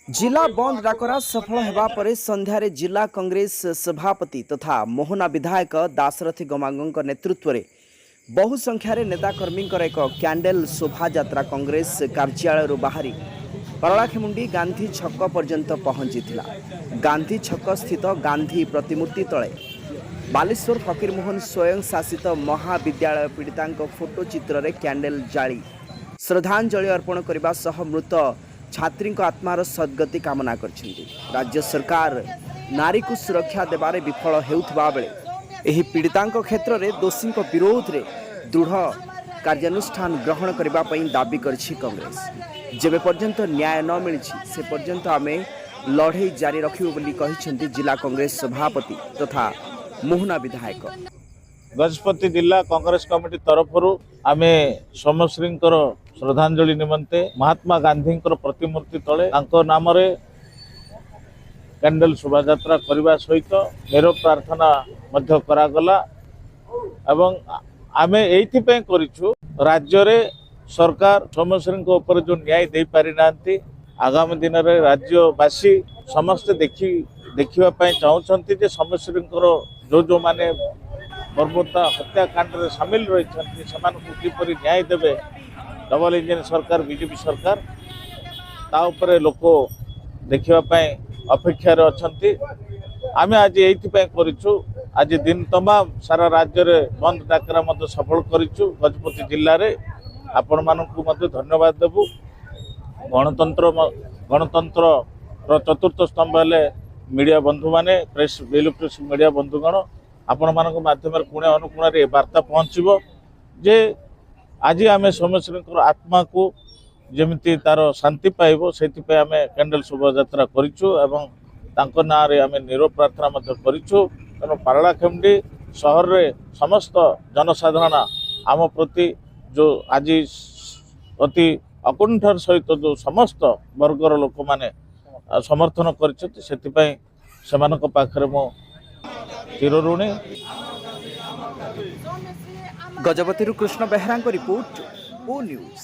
जिला बंद डाकरा सफल हेबा परे संध्यारे जिला कांग्रेस सभापति तथा मोहना विधायक दाशरथी गमांग नेतृत्व में बहु संख्यार नेताकर्मी एक कैंडल शोभा यात्रा कांग्रेस कार्यालय बाहरी परलाखेमुंडी गांधी छक पर्यंत पहुंची गांधी छक स्थित गांधी प्रतिमूर्ति तले बालेश्वर फकीरमोहन स्वयं शासित महाविद्यालय पीड़िता फोटो चित्र रे कैंडल जाली श्रद्धांजलि अर्पण करने सह मृत छात्री आत्मार सद्गति कामना कर राज्य सरकार नारी को सुरक्षा देबारे विफल हेउथबा बेले एही पीड़िता क्षेत्र में दोषी विरोध में दृढ़ कार्यानुष्ठान ग्रहण करने दाबी करछि कांग्रेस। जेबे पर्यंत न्याय न मिली से पर्यंत आमे लड़े जारी रखिबु बोली कहिसेंती जिला कांग्रेस सभापति तथा मोहना विधायक। गजपति जिला कांग्रेस कमिटी तरफ आमे सोमश्री श्रद्धांजलि निमंते महात्मा गांधी प्रतिमूर्ति तले नाम कैंडल शोभा यात्रा करने सहित नीरव प्रार्थना करागला एवं आमे एइथिपै करिछु राज्य रे सरकार सोमश्री ऊपर जो न्याय दे पारि नांती आगामी दिन में राज्यवासी समस्त देखा चाहते जे सोमश्री जो जो माने बर्बरता हत्याकांड में सामिल रही किपरि न्याय देवे डबल इंजन सरकार बीजेपी सरकार ताऊपर लोक देखापी अपेक्षार अच्छा आम आज ये आज दिन तमाम सारा राज्य में बंद डाकरा सफल करूँ गजपति जिले में आपण मानू धन्यवाद देवु। गणतंत्र चतुर्थ स्तंभ हेले मीडिया बंधु माने प्रेस इलेक्ट्रोनिक्स मीडिया बंधुगण आपण मानक माध्यम कोणे अनुकोण वार्ता पहुँचब जे आज आम सोमेश्वरी आत्मा को जमी तार शांति पाइब से आम कैंडल शोभा यात्रा करूँ ना आम नीरव प्रार्थना करूँ। तेणु पारलाखेमुंडी सहर रे समस्त जनसाधारण आम प्रति जो आज अति अकुंठर सहित जो समस्त वर्गर लोक माने समर्थन कर मो चिरऋणी। गजपति कृष्ण बेहरा रिपोर्ट ओ न्यूज।